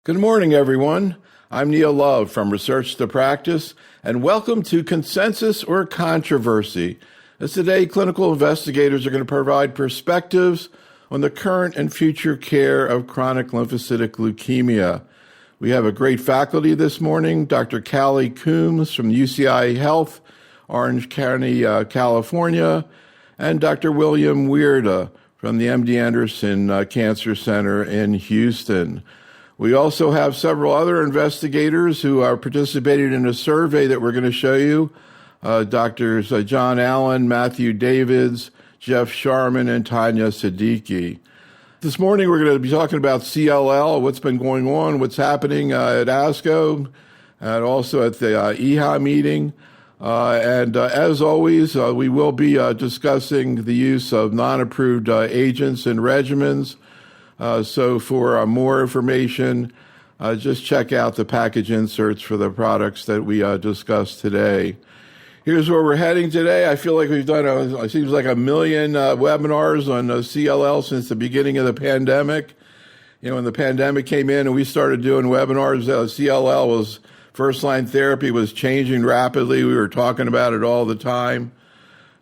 Good morning, everyone. I'm Neil Love from Research to Practice, and welcome to Consensus or Controversy. As today, clinical investigators are going to provide perspectives on the current and future care of chronic lymphocytic leukemia. We have a great faculty this morning, Dr. Callie Coombs from UCI Health, Orange County, California, and Dr. William Wierda from the MD Anderson Cancer Center in Houston. We also have several other investigators who are participating in a survey that we're going to show you. Doctors John Allen, Matthew Davids, Jeff Sharman, and Tanya Siddiqui. This morning we're going to be talking about CLL, what's been going on, what's happening at ASCO, and also at the EHA meeting. And as always, we will be discussing the use of non-approved agents and regimens. So for more information, just check out the package inserts for the products that we discussed today. Here's where we're heading today. I feel like we've done, it seems like 1 million webinars on CLL since the beginning of the pandemic. You know, when the pandemic came in and we started doing webinars, CLL was first-line therapy was changing rapidly. We were talking about it all the time.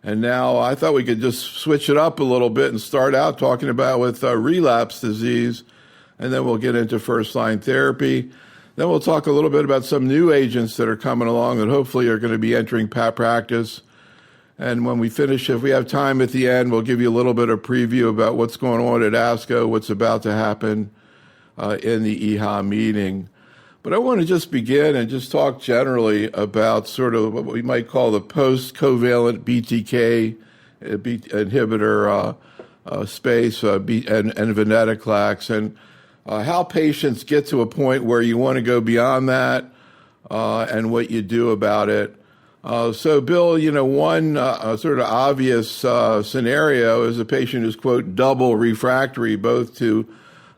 And now I thought we could just switch it up a little bit and start out talking about with relapse disease, and then we'll get into first-line therapy. Then we'll talk a little bit about some new agents that are coming along that hopefully are going to be entering practice. And when we finish, if we have time at the end, we'll give you a little bit of preview about what's going on at ASCO, what's about to happen in the EHA meeting. But I want to just begin and just talk generally about sort of what we might call the post-covalent BTK inhibitor space and venetoclax, and how patients get to a point where you want to go beyond that and what you do about it. So, Bill, you know, one sort of obvious scenario is a patient who's, quote, double refractory both to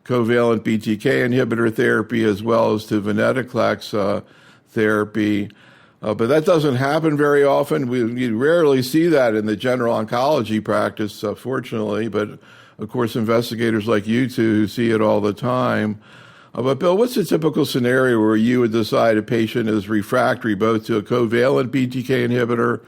covalent BTK inhibitor therapy as well as to venetoclax therapy. But that doesn't happen very often. We rarely see that in the general oncology practice, fortunately, but of course investigators like you two see it all the time. But Bill, what's the typical scenario where you would decide a patient is refractory both to a covalent BTK inhibitor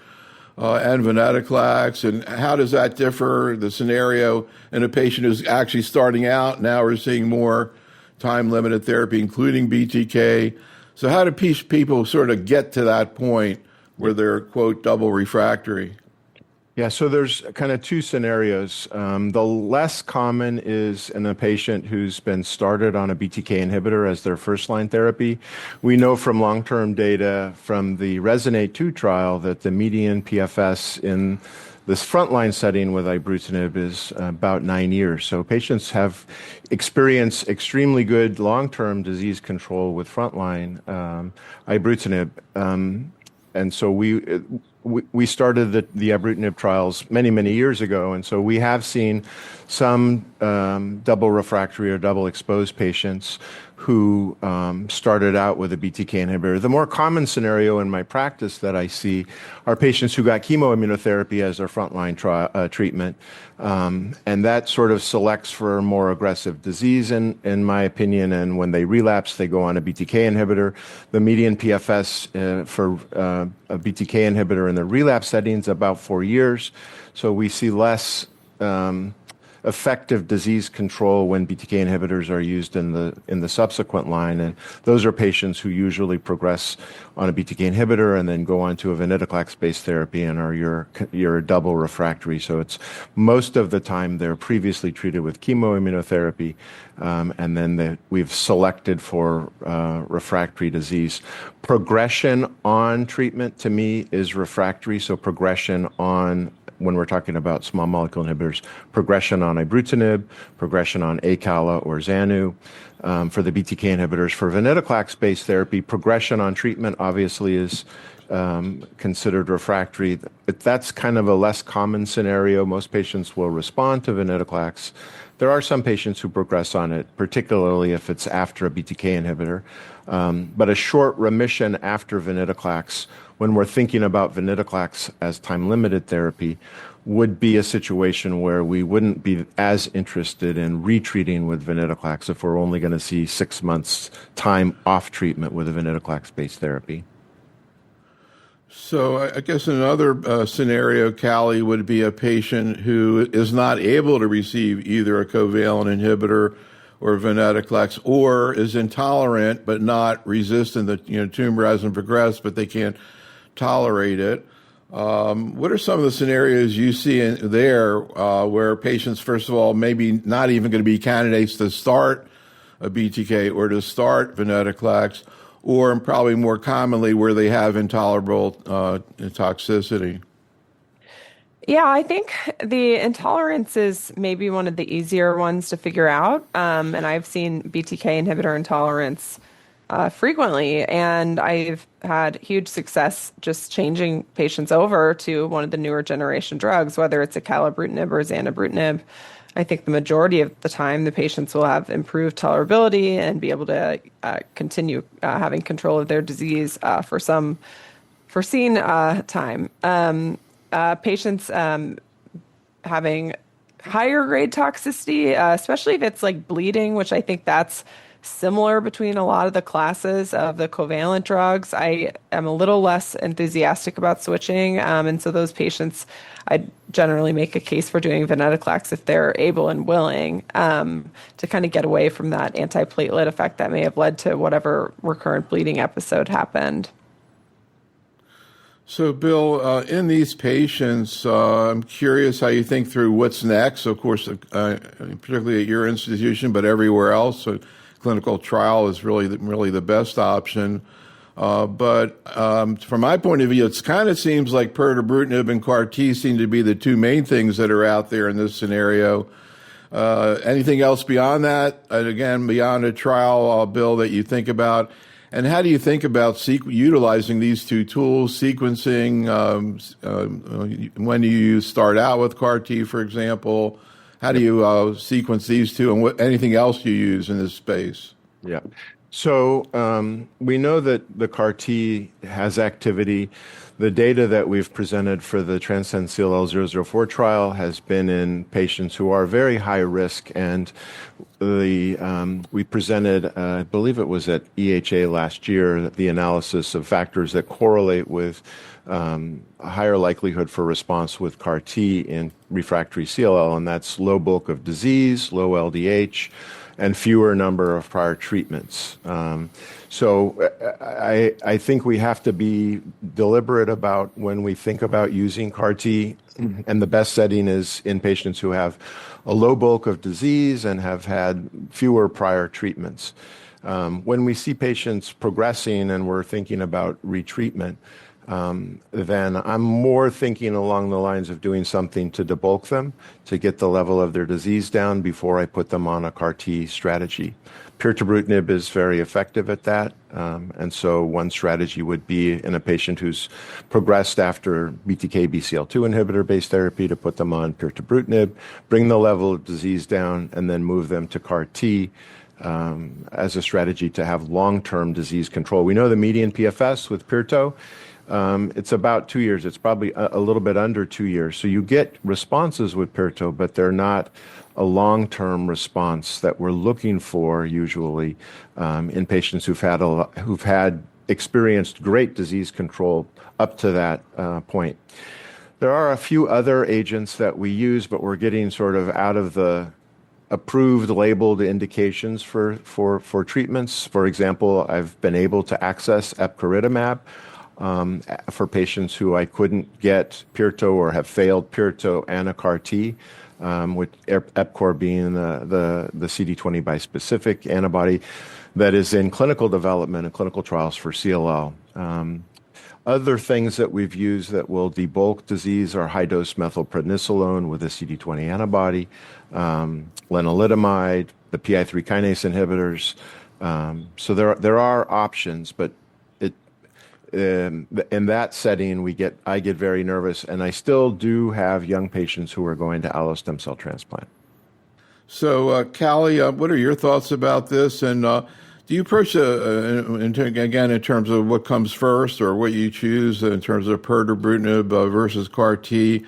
and venetoclax, and how does that differ, the scenario in a patient who's actually starting out? Now we're seeing more time-limited therapy, including BTK. So how do people sort of get to that point where they're, quote, double refractory? Yeah, so there's kind of two scenarios. The less common is in a patient who's been started on a BTK inhibitor as their first-line therapy. We know from long-term data from the RESONATE-2 trial that the median PFS in this frontline setting with ibrutinib is about 9 years. So patients have experienced extremely good long-term disease control with frontline ibrutinib. And so we started the ibrutinib trials many years ago, and so we have seen some double refractory or double exposed patients who started out with a BTK inhibitor. The more common scenario in my practice that I see are patients who got chemoimmunotherapy as their frontline treatment, and that sort of selects for more aggressive disease, in my opinion, and when they relapse, they go on a BTK inhibitor. The median PFS for a BTK inhibitor in the relapse setting is about 4 years, so we see less effective disease control when BTK inhibitors are used in the subsequent line, and those are patients who usually progress on a BTK inhibitor and then go on to a venetoclax-based therapy and are your double refractory. So it's most of the time they're previously treated with chemoimmunotherapy, and then we've selected for refractory disease. Progression on treatment to me is refractory, so progression on, when we're talking about small molecule inhibitors, progression on ibrutinib, progression on acala or zanu. For the BTK inhibitors, for venetoclax-based therapy, progression on treatment obviously is considered refractory. That's kind of a less common scenario. Most patients will respond to venetoclax. There are some patients who progress on it, particularly if it's after a BTK inhibitor. But a short remission after venetoclax when we're thinking about venetoclax as time-limited therapy, would be a situation where we wouldn't be as interested in retreating with venetoclax if we're only going to see 6 months time off treatment with a venetoclax-based therapy. So I guess another scenario, Callie, would be a patient who is not able to receive either a covalent inhibitor or venetoclax, or is intolerant but not resistant. The tumor hasn't progressed, but they can't tolerate it. What are some of the scenarios you see in there where patients, first of all, maybe not even going to be candidates to start a BTK or to start venetoclax, or probably more commonly where they have intolerable toxicity? Yeah, I think the intolerance is maybe one of the easier ones to figure out. And I've seen BTK inhibitor intolerance frequently, and I've had huge success just changing patients over to one of the newer generation drugs, whether it's acalabrutinib or zanubrutinib. I think the majority of the time, the patients will have improved tolerability and be able to continue having control of their disease for some foreseen time. Patients having higher grade toxicity, especially if it's like bleeding, which I think that's similar between a lot of the classes of the covalent drugs. I am a little less enthusiastic about switching. And so those patients, I generally make a case for doing venetoclax if they're able and willing to kind of get away from that antiplatelet effect that may have led to whatever recurrent bleeding episode happened. So, Bill, in these patients, I'm curious how you think through what's next. Of course, particularly at your institution, but everywhere else, a clinical trial is really the best option. But from my point of view, it kind of seems like pirtobrutinib and CAR T seem to be the two main things that are out there in this scenario. Anything else beyond that? And again, beyond a trial, Bill, that you think about? And how do you think about utilizing these two tools, sequencing? When do you start out with CAR T, for example? How do you sequence these two, and anything else you use in this space? Yeah. So we know that the CAR T has activity. The data that we've presented for the Transcend CLL-004 trial has been in patients who are very high risk, and we presented, I believe it was at EHA last year, the analysis of factors that correlate with a higher likelihood for response with CAR T in refractory CLL, and that's low bulk of disease, low LDH, and fewer number of prior treatments. So I think we have to be deliberate about when we think about using CAR T, and the best setting is in patients who have a low bulk of disease and have had fewer prior treatments. When we see patients progressing and we're thinking about retreatment, then I'm more thinking along the lines of doing something to debulk them, to get the level of their disease down before I put them on a CAR T strategy. Pirtobrutinib is very effective at that, and so one strategy would be in a patient who's progressed after BTK BCL2 inhibitor-based therapy to put them on pirtobrutinib, bring the level of disease down, and then move them to CAR T as a strategy to have long-term disease control. We know the median PFS with Pirto, it's about 2 years. It's probably a little bit under 2 years. So you get responses with Pirto, but they're not a long-term response that we're looking for usually in patients who've had experienced great disease control up to that point. There are a few other agents that we use, but we're getting sort of out of the approved labeled indications for treatments. For example, I've been able to access epcoritamab for patients who I couldn't get Pirto or have failed Pirto and a CAR T, with Epcor being the CD20 bispecific antibody that is in clinical development and clinical trials for CLL. Other things that we've used that will debulk disease are high-dose methylprednisolone with a CD20 antibody, lenalidomide, the PI3 kinase inhibitors. So there are options, but in that setting, I get very nervous, and I still do have young patients who are going to allo stem cell transplant. So, Callie, what are your thoughts about this? And do Do you approach, again, in terms of what comes first or what you choose in terms of pirtobrutinib versus CAR T?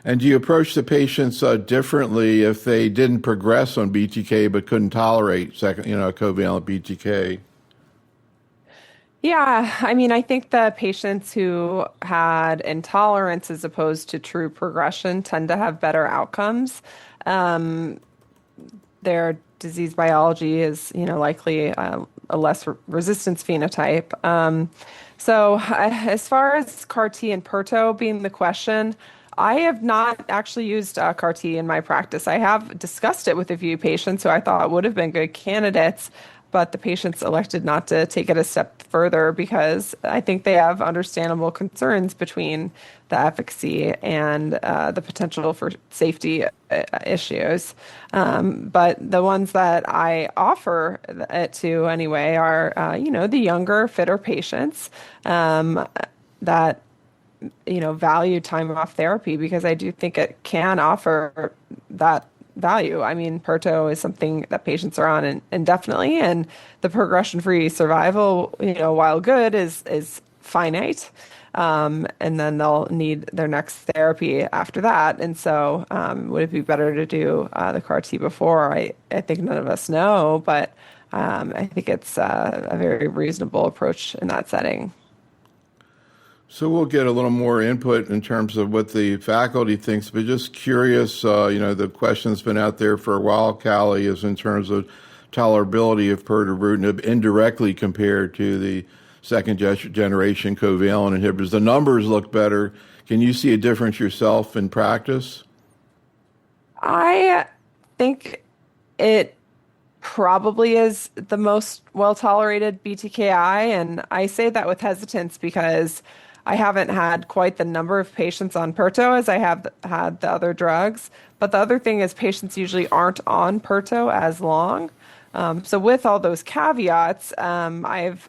And do you approach the patients differently if they didn't progress on BTK but couldn't tolerate covalent BTK? Yeah, I mean, I think the patients who had intolerance as opposed to true progression tend to have better outcomes. Um, their disease biology is, likely a less resistance phenotype. As far as CAR T and Perto being the question, I have not actually used CAR T in my practice. I have discussed it with a few patients who I thought would have been good candidates, but the patients elected not to take it a step further because I think they have understandable concerns between the efficacy and the potential for safety issues. But the ones that I offer it to anyway are, the younger, fitter patients that value time off therapy because I do think it can offer that value. I mean, Perto is something that patients are on indefinitely, and the progression-free survival, while good, is finite. And then they'll need their next therapy after that. And so, would it be better to do the CAR T before? I think none of us know, but I think it's a very reasonable approach in that setting. So we'll get a little more input in terms of what the faculty thinks, but just curious, the question's been out there for a while, Callie, is in terms of tolerability of pirtobrutinib indirectly compared to the second generation covalent inhibitors. The numbers look better. Can you see a difference yourself in practice? I think it probably is the most well-tolerated BTKI, and I say that with hesitance because I haven't had quite the number of patients on Perto as I have had the other drugs. But the other thing is patients usually aren't on Perto as long. So with all those caveats, I've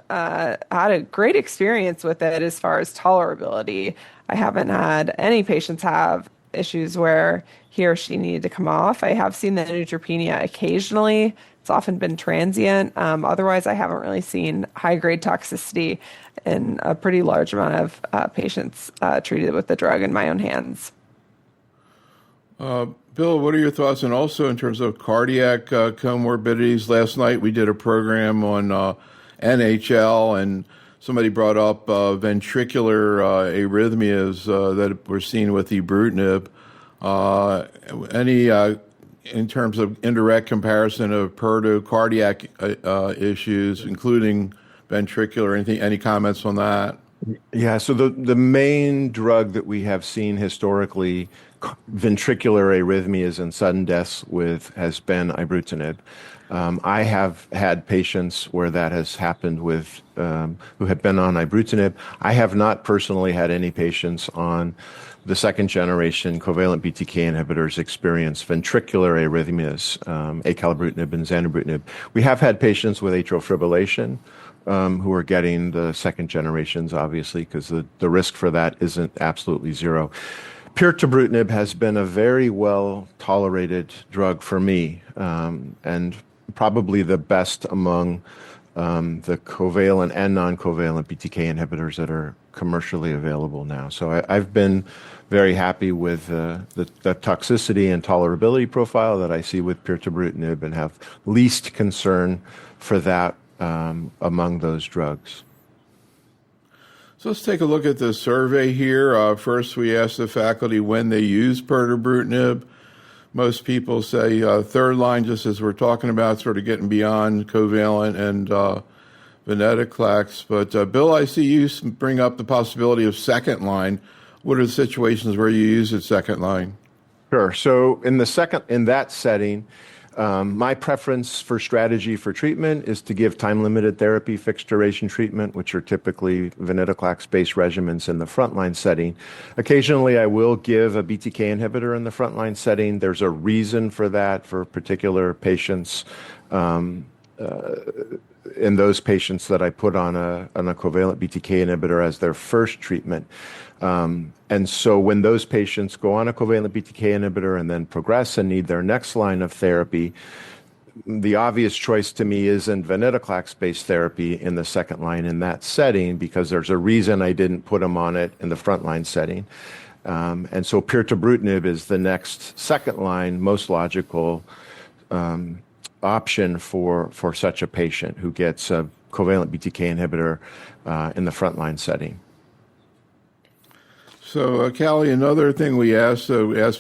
had a great experience with it as far as tolerability. I haven't had any patients have issues where he or she needed to come off. I have seen the neutropenia occasionally. It's often been transient. Otherwise, I haven't really seen high-grade toxicity in a pretty large amount of patients treated with the drug in my own hands. Bill, what are your thoughts? And also in terms of cardiac comorbidities, last night we did a program on NHL, and somebody brought up ventricular arrhythmias that were seen with ibrutinib. Any in terms of indirect comparison of Perto cardiac issues, including ventricular, any comments on that? Yeah, so the main drug that we have seen historically, ventricular arrhythmias and sudden deaths with, has been ibrutinib. I have had patients where that has happened with who have been on ibrutinib. I have not personally had any patients on the second generation covalent BTK inhibitors experience ventricular arrhythmias, acalabrutinib and zanubrutinib. We have had patients with atrial fibrillation who are getting the second generations, obviously, because the risk for that isn't absolutely zero. Pirtobrutinib has been a very well tolerated drug for me, and probably the best among the covalent and non-covalent BTK inhibitors that are commercially available now. So I've been very happy with the toxicity and tolerability profile that I see with pirtobrutinib and have least concern for that among those drugs. So let's take a look at the survey here. First, we asked the faculty when they use pirtobrutinib. Most people say third line, just as we're talking about, sort of getting beyond covalent and venetoclax. But Bill, I see you bring up the possibility of second line. What are the situations where you use it second line? Sure. So in that setting, my preference for strategy for treatment is to give time-limited therapy, fixed duration treatment, which are typically venetoclax-based regimens in the frontline setting. Occasionally, I will give a BTK inhibitor in the frontline setting. There's a reason for that for particular patients. In those patients that I put on a covalent BTK inhibitor as their first treatment. And so when those patients go on a covalent BTK inhibitor and then progress and need their next line of therapy, the obvious choice to me isn't venetoclax-based therapy in the second line in that setting, because there's a reason I didn't put them on it in the frontline setting. And so pirtobrutinib is the next second line most logical option for such a patient who gets a covalent BTK inhibitor in the frontline setting. So, Callie, another thing we ask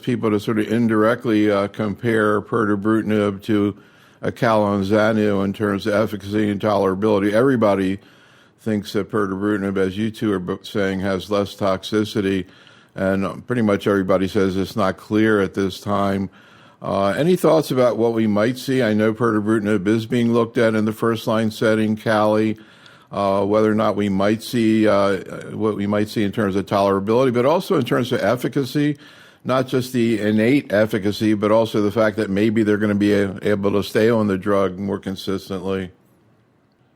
people to sort of indirectly compare pirtobrutinib to acala and zanu in terms of efficacy and tolerability. Everybody thinks that pirtobrutinib, as you two are saying, has less toxicity, and pretty much everybody says it's not clear at this time. Any thoughts about what we might see? I know pirtobrutinib is being looked at in the first-line setting, Callie. Whether or not we might see what we might see in terms of tolerability, but also in terms of efficacy, not just the innate efficacy, but also the fact that maybe they're going to be able to stay on the drug more consistently.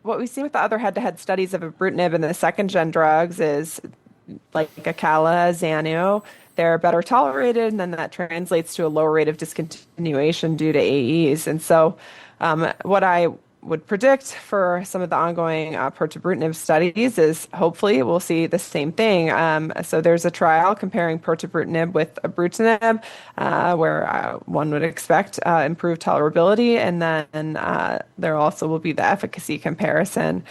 What we've seen with the other head-to-head studies of ibrutinib and the second-gen drugs is like acala, zanu, they're better tolerated, and then that translates to a lower rate of discontinuation due to AEs. And so what I would predict for some of the ongoing pirtobrutinib studies is hopefully we'll see the same thing. So there's a trial comparing pirtobrutinib with ibrutinib where one would expect improved tolerability, and then there also will be the efficacy comparison.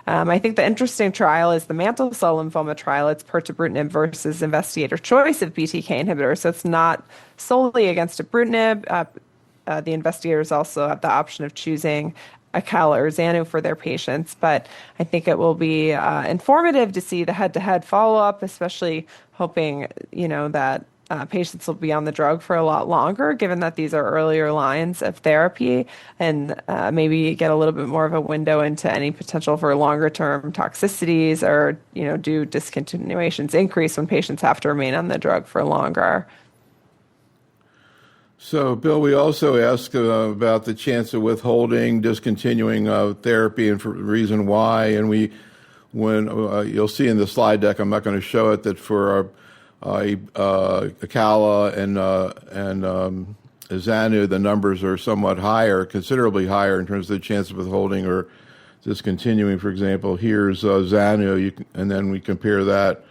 I think the interesting trial is the mantle cell lymphoma trial. It's pirtobrutinib versus investigator choice of BTK inhibitors. So it's not solely against ibrutinib. The investigators also have the option of choosing acala or zanu for their patients, but I think it will be informative to see the head-to-head follow-up, especially hoping, that patients will be on the drug for a lot longer, given that these are earlier lines of therapy, and maybe get a little bit more of a window into any potential for longer-term toxicities, or, do discontinuations increase when patients have to remain on the drug for longer. So, Bill, we also asked about the chance of withholding, discontinuing therapy, and for the reason why. And when you'll see in the slide deck, I'm not going to show it, that for acala and zanu, the numbers are somewhat higher, considerably higher in terms of the chance of withholding or discontinuing. For example, here's zanu, and then we compare that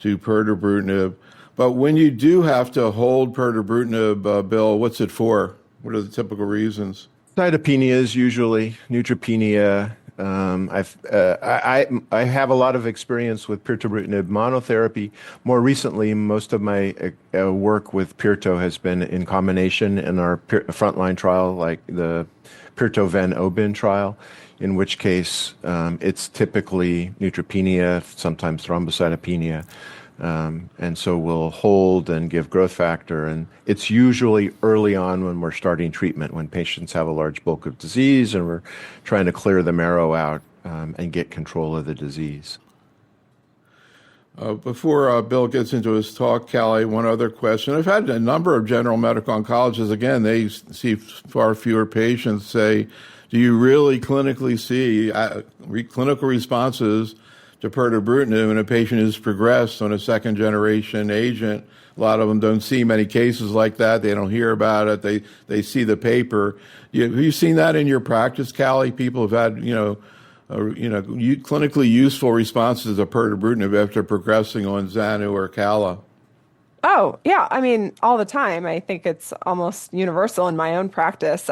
to pirtobrutinib. But when you do have to hold pirtobrutinib, Bill, what's it for? What are the typical reasons? Cytopenias, usually neutropenia. I have a lot of experience with pirtobrutinib monotherapy. More recently, most of my work with pirto has been in combination in our frontline trial, like the pirto-ven-obin trial, in which case it's typically neutropenia, sometimes thrombocytopenia. And so we'll hold and give growth factor. And it's usually early on when we're starting treatment, when patients have a large bulk of disease and we're trying to clear the marrow out and get control of the disease. Before Bill gets into his talk, Callie, one other question. I've had a number of general medical oncologists, again, they see far fewer patients, say, do you really clinically see clinical responses to pirtobrutinib when a patient has progressed on a second-generation agent? A lot of them don't see many cases like that. They don't hear about it. They see the paper. Have you seen that in your practice, Callie? People have had, clinically useful responses to pirtobrutinib after progressing on zanu or acala. Oh, yeah. I mean, all the time. I think it's almost universal in my own practice.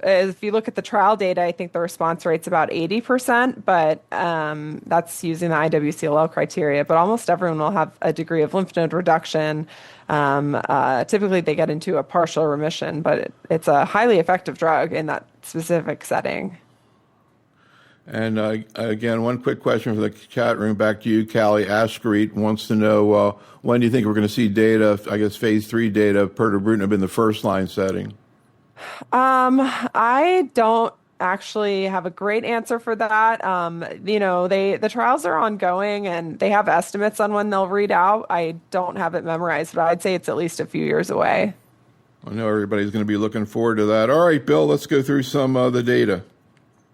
If you look at the trial data, I think the response rate's about 80%, but that's using the IWCLL criteria. But almost everyone will have a degree of lymph node reduction. Typically, they get into a partial remission, but it's a highly effective drug in that specific setting. And again, one quick question for the chat room, back to you, Callie. Askerit wants to know, when do you think we're going to see data, I guess phase 3 data of pirtobrutinib in the first-line setting? I don't actually have a great answer for that. The trials are ongoing and they have estimates on when they'll read out. I don't have it memorized, but I'd say it's at least a few years away. I know everybody's going to be looking forward to that. All right, Bill, let's go through some of the data.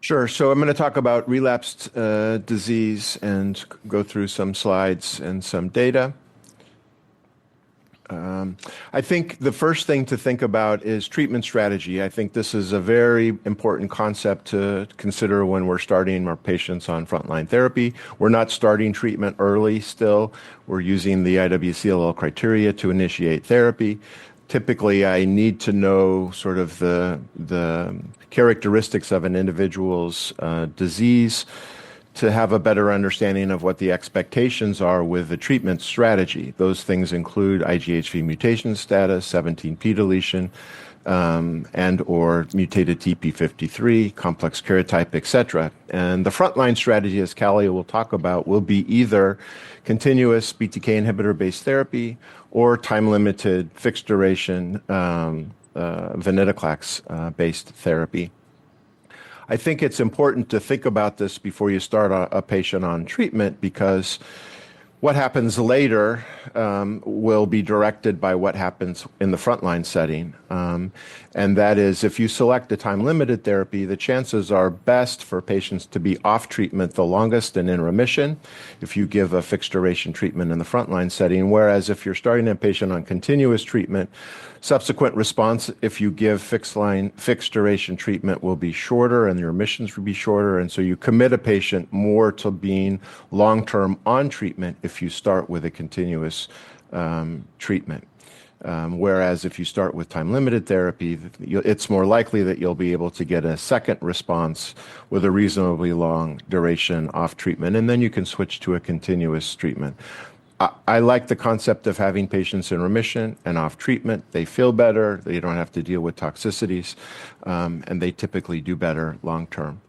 Sure. So I'm going to talk about relapsed disease and go through some slides and some data. I think the first thing to think about is treatment strategy. I think this is a very important concept to consider when we're starting our patients on frontline therapy. We're not starting treatment early still. We're using the IWCLL criteria to initiate therapy. Typically, I need to know sort of the characteristics of an individual's disease to have a better understanding of what the expectations are with the treatment strategy. Those things include IGHV mutation status, 17p deletion, and or mutated TP53, complex karyotype, etc. And the frontline strategy, as Callie will talk about, will be either continuous BTK inhibitor-based therapy or time-limited fixed duration venetoclax-based therapy. I think it's important to think about this before you start a patient on treatment, because what happens later will be directed by what happens in the frontline setting. And that is, if you select a time-limited therapy, the chances are best for patients to be off treatment the longest and in remission if you give a fixed duration treatment in the frontline setting. Whereas if you're starting a patient on continuous treatment, subsequent response, if you give fixed duration treatment, will be shorter and the remissions will be shorter. And so you commit a patient more to being long-term on treatment if you start with a continuous treatment. Whereas if you start with time-limited therapy, it's more likely that you'll be able to get a second response with a reasonably long duration off treatment, and then you can switch to a continuous treatment. I like the concept of having patients in remission and off treatment. They feel better, they don't have to deal with toxicities, and they typically do better long-term.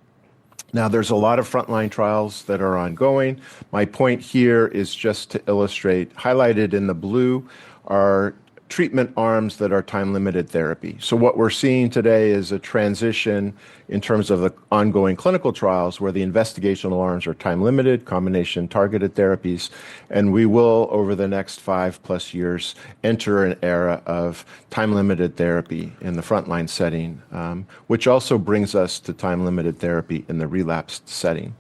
Now, there's a lot of frontline trials that are ongoing. My point here is just to illustrate, highlighted in the blue are treatment arms that are time-limited therapy. So what we're seeing today is a transition in terms of the ongoing clinical trials where the investigational arms are time-limited, combination targeted therapies, and we will, over the next 5+ years, enter an era of time-limited therapy in the frontline setting, which also brings us to time-limited therapy in the relapsed setting.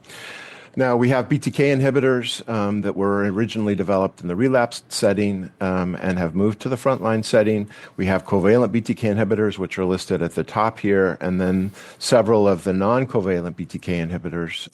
Now, we have BTK inhibitors that were originally developed in the relapsed setting and have moved to the frontline setting. We have covalent BTK inhibitors, which are listed at the top here, and then several of the non-covalent BTK inhibitors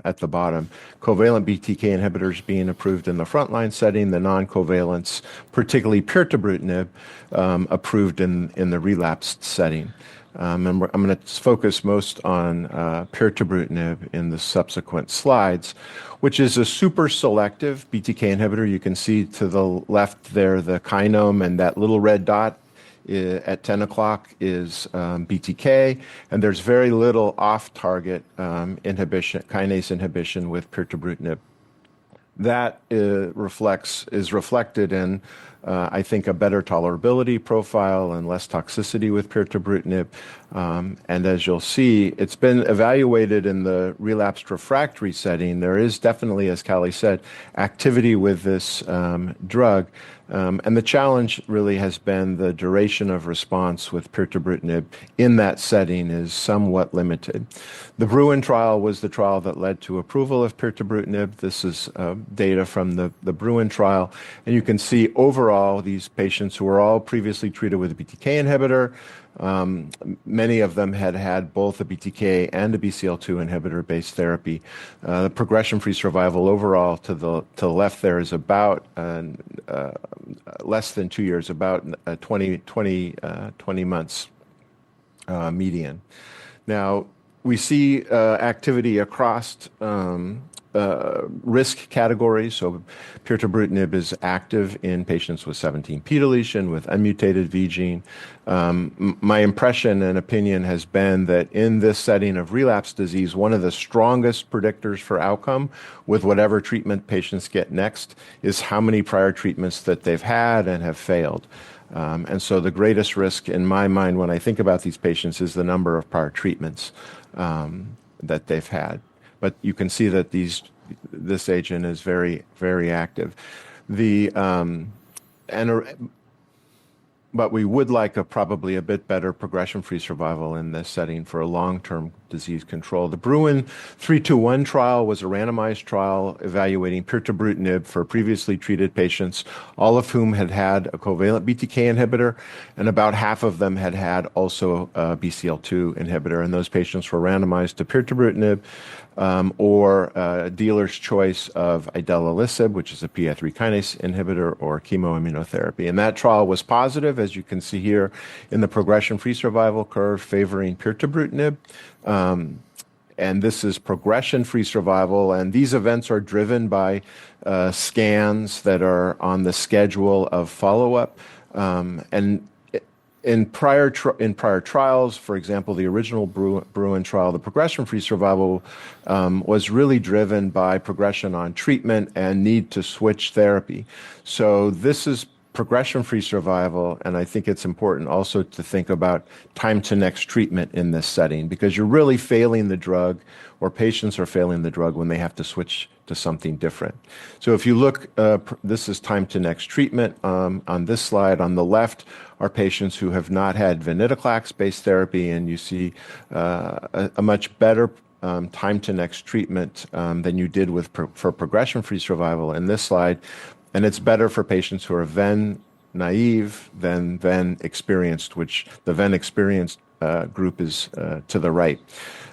at the bottom. Covalent BTK inhibitors being approved in the frontline setting, the non-covalents, particularly pirtobrutinib, approved in the relapsed setting. And I'm going to focus most on pirtobrutinib in the subsequent slides, which is a super selective BTK inhibitor. You can see to the left there the kinome, and that little red dot at 10 o'clock is BTK, and there's very little off-target inhibition, kinase inhibition with pirtobrutinib. That is reflected in, I think, a better tolerability profile and less toxicity with pirtobrutinib. And as you'll see, it's been evaluated in the relapsed refractory setting. There is definitely, as Callie said, activity with this drug. And the challenge really has been the duration of response with pirtobrutinib in that setting is somewhat limited. The Bruin trial was the trial that led to approval of pirtobrutinib. This is data from the Bruin trial. And you can see overall these patients who were all previously treated with a BTK inhibitor, many of them had had both a BTK and a BCL2 inhibitor-based therapy. The progression-free survival overall to the left there is about less than 2 years, about 20 months median. Now, we see activity across risk categories. So pirtobrutinib is active in patients with 17p deletion, with unmutated V gene. My impression and opinion has been that in this setting of relapse disease, one of the strongest predictors for outcome with whatever treatment patients get next is how many prior treatments that they've had and have failed. And so the greatest risk in my mind when I think about these patients is the number of prior treatments that they've had. But you can see that this agent is very, very active. But we would like probably a bit better progression-free survival in this setting for a long-term disease control. The Bruin 321 trial was a randomized trial evaluating pirtobrutinib for previously treated patients, all of whom had had a covalent BTK inhibitor, and about half of them had had also a BCL2 inhibitor. And those patients were randomized to pirtobrutinib or dealer's choice of idelalisib, which is a PI3 kinase inhibitor, or chemoimmunotherapy. And that trial was positive, as you can see here in the progression-free survival curve favoring pirtobrutinib. And this is progression-free survival, and these events are driven by scans that are on the schedule of follow-up. And in prior trials, for example, the original Bruin trial, the progression-free survival was really driven by progression on treatment and need to switch therapy. So this is progression-free survival, and I think it's important also to think about time to next treatment in this setting, because you're really failing the drug, or patients are failing the drug when they have to switch to something different. So if you look, this is time to next treatment. On this slide on the left are patients who have not had venetoclax-based therapy, and you see a much better time to next treatment than you did for progression-free survival in this slide. And it's better for patients who are ven naive than ven experienced, which the ven experienced group is to the right.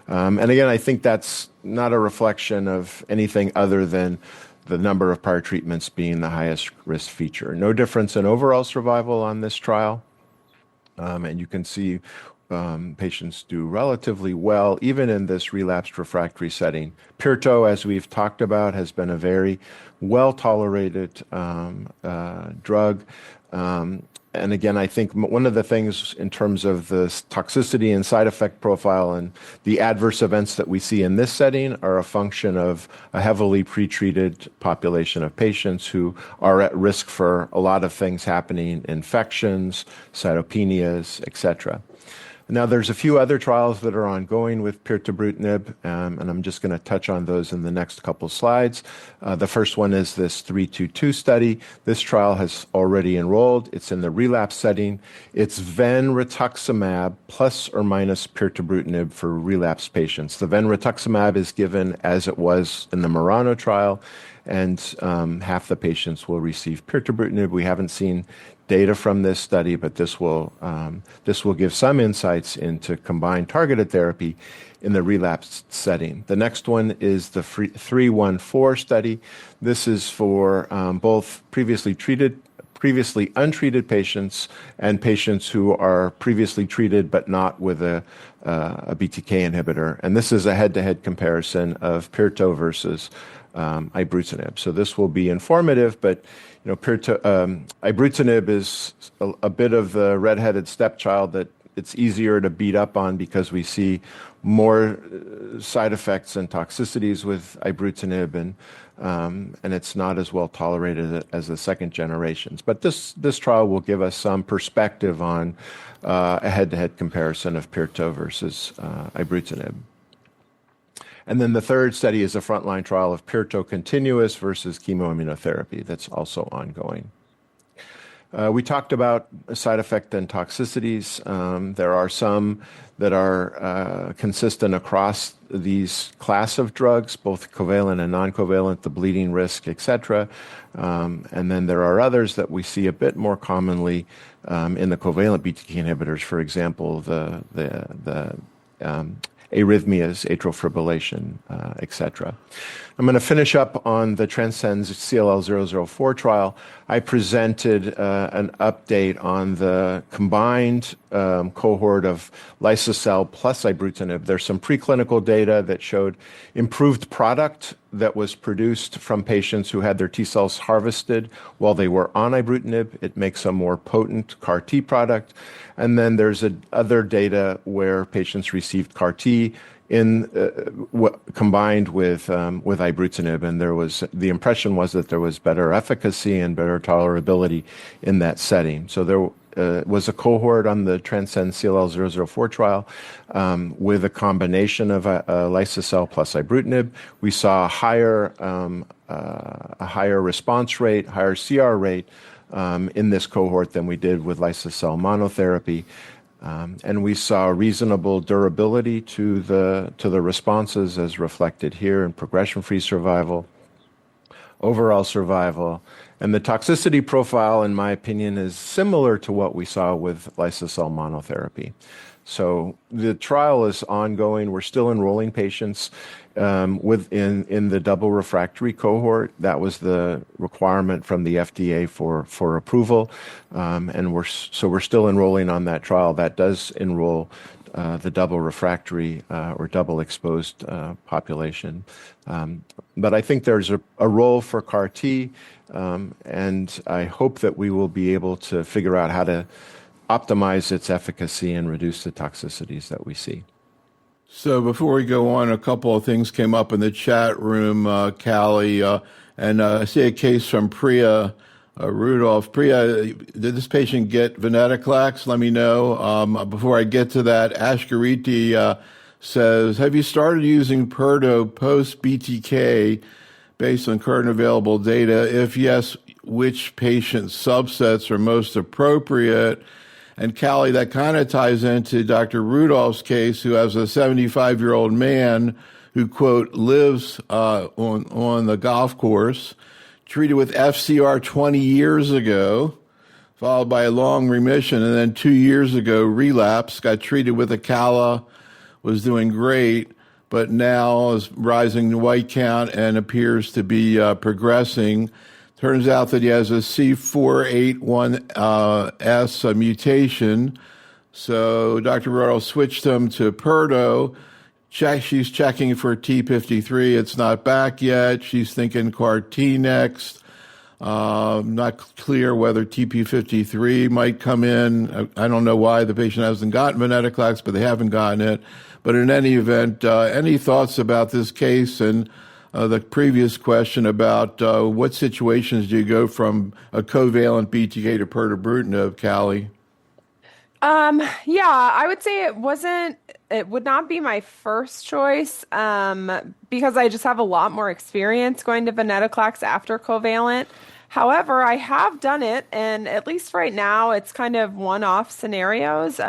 And again, I think that's not a reflection of anything other than the number of prior treatments being the highest risk feature. No difference in overall survival on this trial. And you can see patients do relatively well, even in this relapsed refractory setting. Pirto, as we've talked about, has been a very well-tolerated drug. And again, I think one of the things in terms of the toxicity and side effect profile and the adverse events that we see in this setting are a function of a heavily pretreated population of patients who are at risk for a lot of things happening, infections, cytopenias, etc. Now, there's a few other trials that are ongoing with pirtobrutinib, and I'm just going to touch on those in the next couple slides. The first one is this 322 study. This trial has already enrolled. It's in the relapse setting. It's ven-rituximab plus or minus pirtobrutinib for relapse patients. The ven-rituximab is given as it was in the Murano trial, and half the patients will receive pirtobrutinib. We haven't seen data from this study, but this will give some insights into combined targeted therapy in the relapsed setting. The next one is the 314 study. This is for both previously untreated patients and patients who are previously treated but not with a BTK inhibitor. And this is a head-to-head comparison of pirto versus ibrutinib. So this will be informative, but ibrutinib is a bit of the redheaded stepchild that it's easier to beat up on because we see more side effects and toxicities with ibrutinib, and it's not as well tolerated as the second generations. But this trial will give us some perspective on a head-to-head comparison of pirto versus ibrutinib. And then the third study is a frontline trial of pirto continuous versus chemoimmunotherapy that's also ongoing. We talked about side effect and toxicities. There are some that are consistent across these class of drugs, both covalent and non-covalent, the bleeding risk, etc. And then there are others that we see a bit more commonly in the covalent BTK inhibitors, for example, the arrhythmias, atrial fibrillation, etc. I'm going to finish up on the Transcend CLL-004 trial. I presented an update on the combined cohort of liso-cel plus ibrutinib. There's some preclinical data that showed improved product that was produced from patients who had their T cells harvested while they were on ibrutinib. It makes a more potent CAR T product. And then there's other data where patients received CAR T combined with ibrutinib, and the impression was that there was better efficacy and better tolerability in that setting. So there was a cohort on the Transcend CLL-004 trial with a combination of liso-cel plus ibrutinib. We saw a higher response rate, higher CR rate in this cohort than we did with liso-cel monotherapy. And we saw reasonable durability to the responses as reflected here in progression-free survival, overall survival, and the toxicity profile, in my opinion, is similar to what we saw with lysocell monotherapy. So the trial is ongoing. We're still enrolling patients in the double refractory cohort. That was the requirement from the FDA for approval, and we're still enrolling on that trial. That does enroll the double refractory or double exposed population. But I think there's a role for CAR T, and I hope that we will be able to figure out how to optimize its efficacy and reduce the toxicities that we see. So before we go on, a couple of things came up in the chat room, Callie, and I see a case from Priya Rudolph. Priya, did this patient get venetoclax? Let me know. Before I get to that, Ashkariti says, have you started using Perto post-BTK based on current available data? If yes, which patient subsets are most appropriate? And Callie, that kind of ties into Dr. Rudolph's case, who has a 75-year-old man who, quote, lives on the golf course, treated with FCR 20 years ago, followed by a long remission, and then 2 years ago relapsed, got treated with Acala, was doing great, but now is rising white count and appears to be progressing. Turns out that he has a C481S mutation. So Dr. Rudolph switched him to Perto. She's checking for T53. It's not back yet. She's thinking CAR T next. Not clear whether TP53 might come in. I don't know why the patient hasn't gotten venetoclax, but they haven't gotten it. But in any event, any thoughts about this case and the previous question about what situations do you go from a covalent BTK to pirtobrutinib, Callie? Yeah, I would say it would not be my first choice, because I just have a lot more experience going to venetoclax after covalent. However, I have done it, and at least right now, it's kind of one-off scenarios.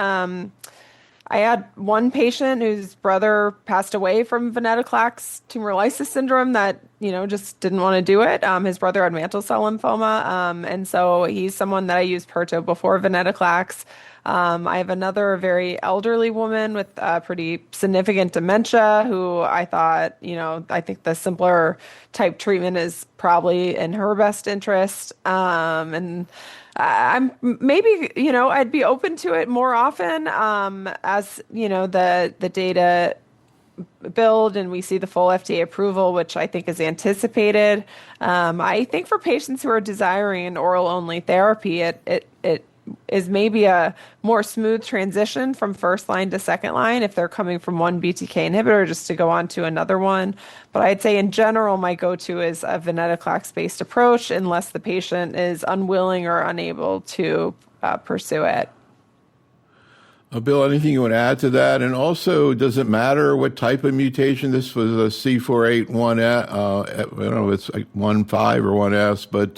I had one patient whose brother passed away from venetoclax tumor lysis syndrome that, just didn't want to do it. His brother had mantle cell lymphoma, and so he's someone that I used Perto before venetoclax. I have another very elderly woman with pretty significant dementia who I thought, I think the simpler type treatment is probably in her best interest. And I'm maybe, I'd be open to it more often as, the data build and we see the full FDA approval, which I think is anticipated. I think for patients who are desiring an oral only therapy, it is maybe a more smooth transition from first line to second line if they're coming from one BTK inhibitor just to go on to another one. But I'd say in general, my go-to is a venetoclax-based approach unless the patient is unwilling or unable to pursue it. Bill, anything you want to add to that? And also, does it matter what type of mutation? This was a C481, I don't know if it's like 1.5 or 1S, but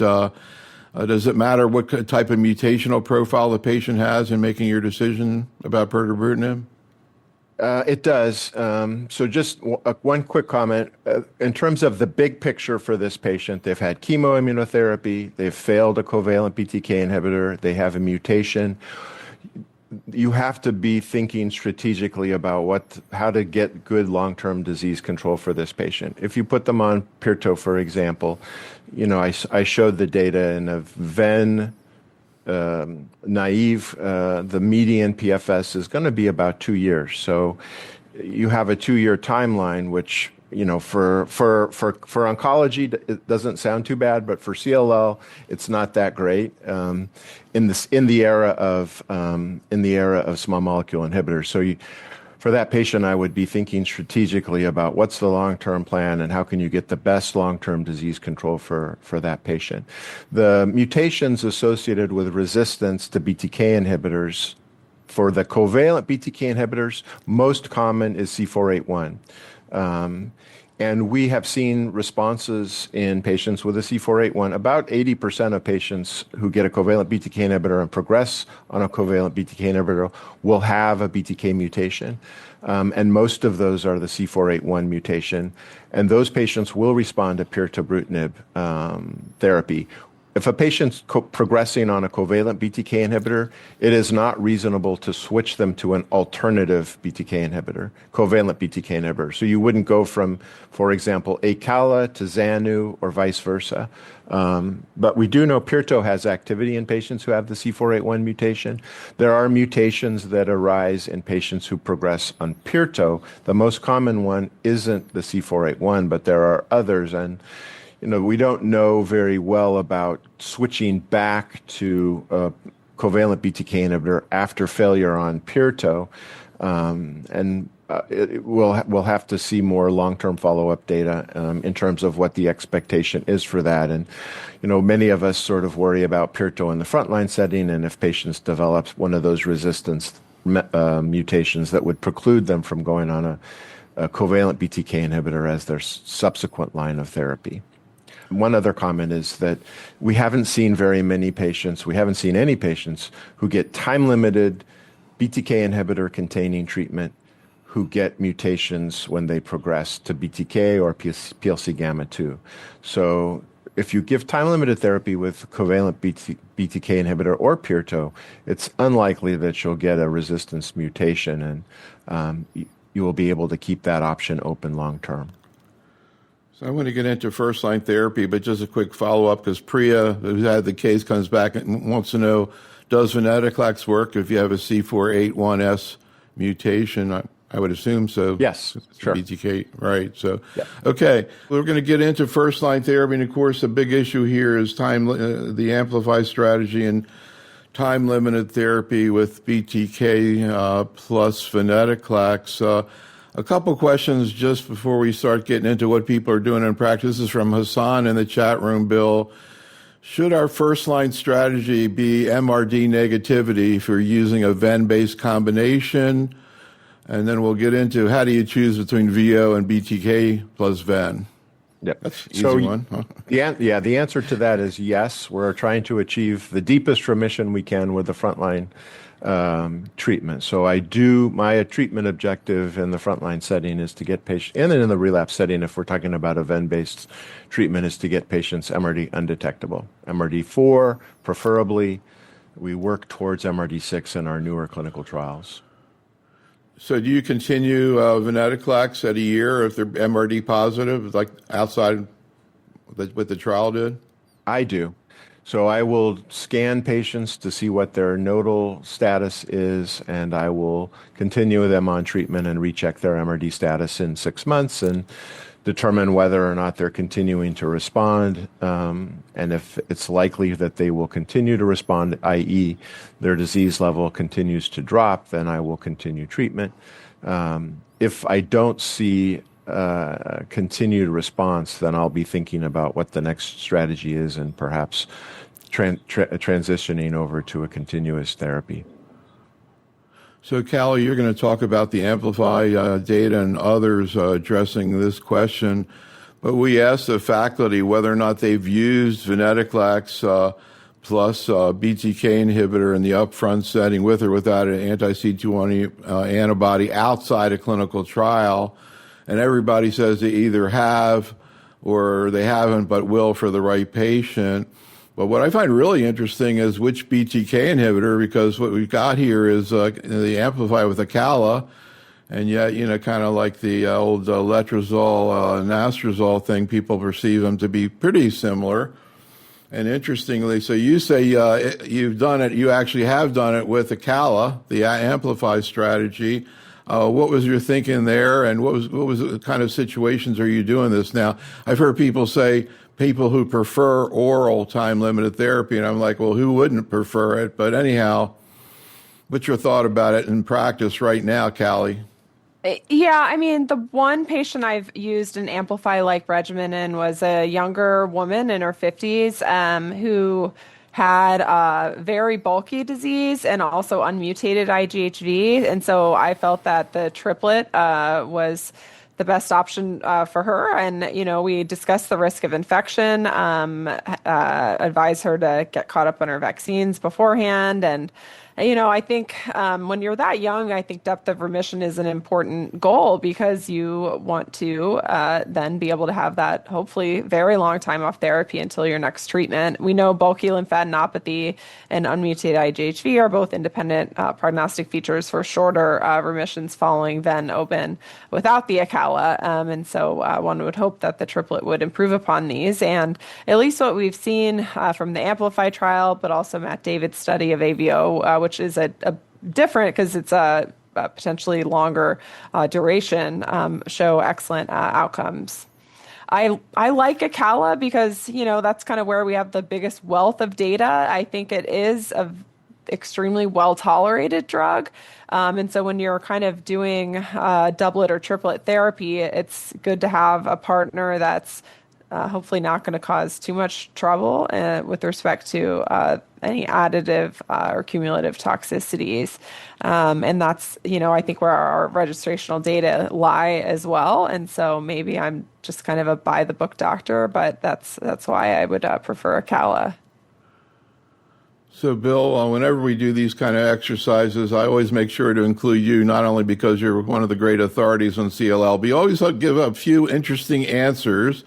does it matter what type of mutational profile the patient has in making your decision about pirtobrutinib? It does. So just one quick comment. In terms of the big picture for this patient, they've had chemoimmunotherapy, they've failed a covalent BTK inhibitor, they have a mutation. You have to be thinking strategically about how to get good long-term disease control for this patient. If you put them on Pirto, for example, I showed the data in a Ven naive, the median PFS is going to be about 2 years. So you have a 2-year timeline, which for oncology, it doesn't sound too bad, but for CLL, it's not that great. In the era of small molecule inhibitors. So for that patient, I would be thinking strategically about what's the long-term plan and how can you get the best long-term disease control for that patient. The mutations associated with resistance to BTK inhibitors, for the covalent BTK inhibitors, most common is C481. And we have seen responses in patients with a C481. About 80% of patients who get a covalent BTK inhibitor and progress on a covalent BTK inhibitor will have a BTK mutation. And most of those are the C481 mutation. And those patients will respond to pirtobrutinib therapy. If a patient's progressing on a covalent BTK inhibitor, it is not reasonable to switch them to an alternative BTK inhibitor, covalent BTK inhibitor. So you wouldn't go from, for example, Acala to Xanu or vice versa. But we do know pirto has activity in patients who have the C481 mutation. There are mutations that arise in patients who progress on pirto. The most common one isn't the C481, but there are others. And we don't know very well about switching back to a covalent BTK inhibitor after failure on pirto. We'll have to see more long-term follow-up data in terms of what the expectation is for that. And, many of us sort of worry about pirto in the frontline setting, and if patients develop one of those resistance mutations that would preclude them from going on a covalent BTK inhibitor as their subsequent line of therapy. One other comment is that we haven't seen any patients who get time-limited BTK inhibitor-containing treatment who get mutations when they progress to BTK or PLC gamma 2. So if you give time-limited therapy with covalent BTK inhibitor or pirto, it's unlikely that you'll get a resistance mutation, and you will be able to keep that option open long-term. I want to get into first-line therapy, but just a quick follow-up, because Priya, who had the case, comes back and wants to know, does venetoclax work if you have a C481S mutation? I would assume so. Yes, sure. BTK, right. So, yeah. Okay, we're going to get into first-line therapy, and of course, the big issue here is the Amplify strategy and time-limited therapy with BTK plus venetoclax. A couple questions just before we start getting into what people are doing in practice. This is from Hassan in the chat room, Bill. Should our first-line strategy be MRD negativity if you're using a ven-based combination? And then we'll get into how do you choose between VO and BTK plus ven? Yep. That's an easy one. Huh? The answer to that is yes. We're trying to achieve the deepest remission we can with the frontline treatment. So my treatment objective in the frontline setting is to get patients, and then in the relapse setting, if we're talking about a ven-based treatment, is to get patients MRD undetectable. MRD4, preferably. We work towards MRD6 in our newer clinical trials. So do you continue venetoclax at a year if they're MRD positive, like outside what the trial did? I do. So I will scan patients to see what their nodal status is, and I will continue them on treatment and recheck their MRD status in 6 months and determine whether or not they're continuing to respond. And if it's likely that they will continue to respond, i.e. their disease level continues to drop, then I will continue treatment. If I don't see continued response, then I'll be thinking about what the next strategy is and perhaps transitioning over to a continuous therapy. So, Callie, you're going to talk about the Amplify data and others addressing this question, but we asked the faculty whether or not they've used venetoclax plus BTK inhibitor in the upfront setting with or without an anti-CD20 antibody outside a clinical trial. And everybody says they either have or they haven't, but will for the right patient. But what I find really interesting is which BTK inhibitor, because what we've got here is the Amplify with Acala, and yet, kind of like the old letrozole, anastrozole thing, people perceive them to be pretty similar. And interestingly, so you say you've done it, you actually have done it with Acala, the Amplify strategy. What was your thinking there, and what was kind of situations are you doing this now? I've heard people say people who prefer oral time-limited therapy, and I'm like, well, who wouldn't prefer it? But anyhow, what's your thought about it in practice right now, Callie? Yeah, I mean, the one patient I've used an Amplify-like regimen in was a younger woman in her 50s who had very bulky disease and also unmutated IGHV. And so I felt that the triplet was the best option for her. And, we discussed the risk of infection, advise her to get caught up on her vaccines beforehand. And, I think when you're that young, I think depth of remission is an important goal because you want to then be able to have that hopefully very long time off therapy until your next treatment. We know bulky lymphadenopathy and unmutated IgHV are both independent prognostic features for shorter remissions following ven-oben without the Acala. And so one would hope that the triplet would improve upon these. And at least what we've seen from the Amplify trial, but also Matt David's study of AVO, which is a different because it's a potentially longer duration, show excellent outcomes. I like Acala because, that's kind of where we have the biggest wealth of data. I think it is a extremely well-tolerated drug. And so when you're kind of doing doublet or triplet therapy, it's good to have a partner that's hopefully not going to cause too much trouble with respect to any additive or cumulative toxicities. And that's, I think where our registrational data lie as well. And so maybe I'm just kind of a by-the-book doctor, but that's why I would prefer Acala. So, Bill, whenever we do these kind of exercises, I always make sure to include you, not only because you're one of the great authorities on CLL, but you always give a few interesting answers.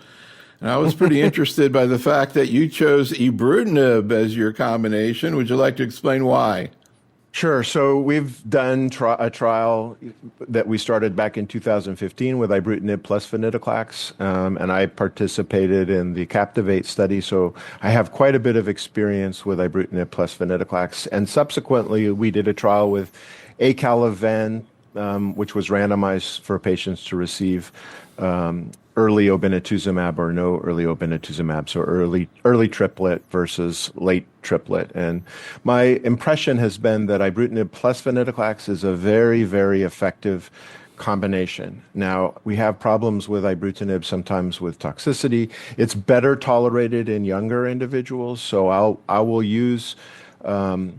And I was pretty interested by the fact that you chose ibrutinib as your combination. Would you like to explain why? Sure. So we've done a trial that we started back in 2015 with ibrutinib plus venetoclax, and I participated in the Captivate study. So I have quite a bit of experience with ibrutinib plus venetoclax. And subsequently, we did a trial with acala-ven, which was randomized for patients to receive early obinutuzumab or no early obinutuzumab, so early triplet versus late triplet. And my impression has been that ibrutinib plus venetoclax is a very, very effective combination. Now, we have problems with ibrutinib sometimes with toxicity. It's better tolerated in younger individuals, so I will use ibrutinib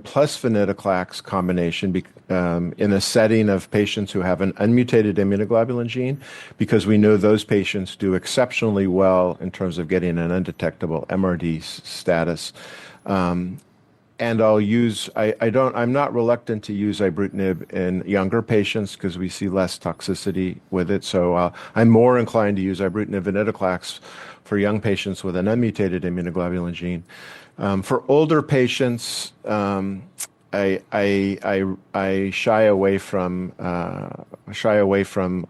plus venetoclax combination in a setting of patients who have an unmutated immunoglobulin gene, because we know those patients do exceptionally well in terms of getting an undetectable MRD status. And I'm not reluctant to use ibrutinib in younger patients because we see less toxicity with it. So I'm more inclined to use ibrutinib venetoclax for young patients with an unmutated immunoglobulin gene. For older patients, I shy away from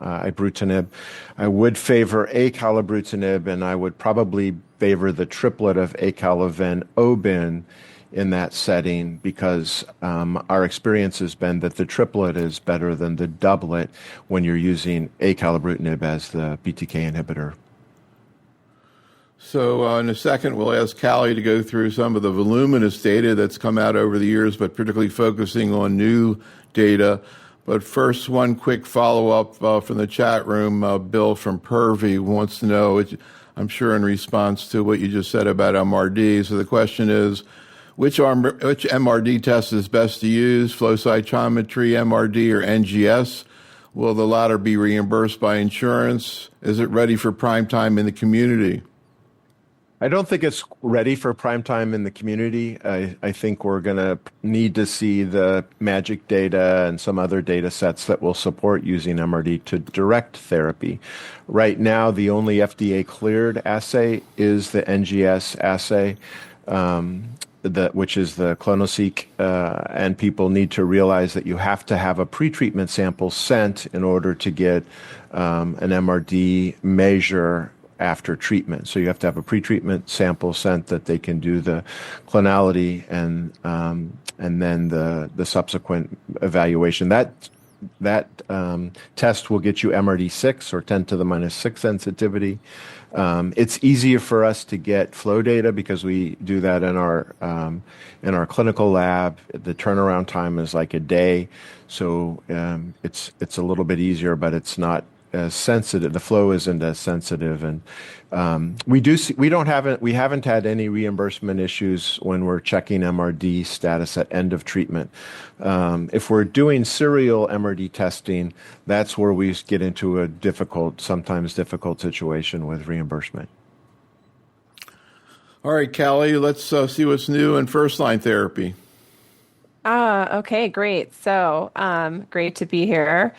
ibrutinib. I would favor acalabrutinib, and I would probably favor the triplet of acala-ven-oben in that setting because our experience has been that the triplet is better than the doublet when you're using acalabrutinib as the BTK inhibitor. So in a second, we'll ask Callie to go through some of the voluminous data that's come out over the years, but particularly focusing on new data. But first, one quick follow-up from the chat room. Bill from Purvey wants to know, I'm sure in response to what you just said about MRD. So the question is, which MRD test is best to use, flow cytometry, MRD, or NGS? Will the latter be reimbursed by insurance? Is it ready for prime time in the community? I don't think it's ready for prime time in the community. I think we're going to need to see the MAGIC data and some other data sets that will support using MRD to direct therapy. Right now, the only FDA cleared assay is the NGS assay, which is the clonoSEQ, and people need to realize that you have to have a pretreatment sample sent in order to get an MRD measure after treatment. So you have to have a pretreatment sample sent that they can do the clonality and then the subsequent evaluation. That test will get you MRD6 or 10 to the minus 6 sensitivity. It's easier for us to get flow data because we do that in our clinical lab. The turnaround time is like a day, so it's a little bit easier, but it's not as sensitive. The flow isn't as sensitive, and we haven't had any reimbursement issues when we're checking MRD status at end of treatment. If we're doing serial MRD testing, that's where we get into a sometimes difficult situation with reimbursement. All right, Callie, let's see what's new in first-line therapy. Okay, great. So, great to be here.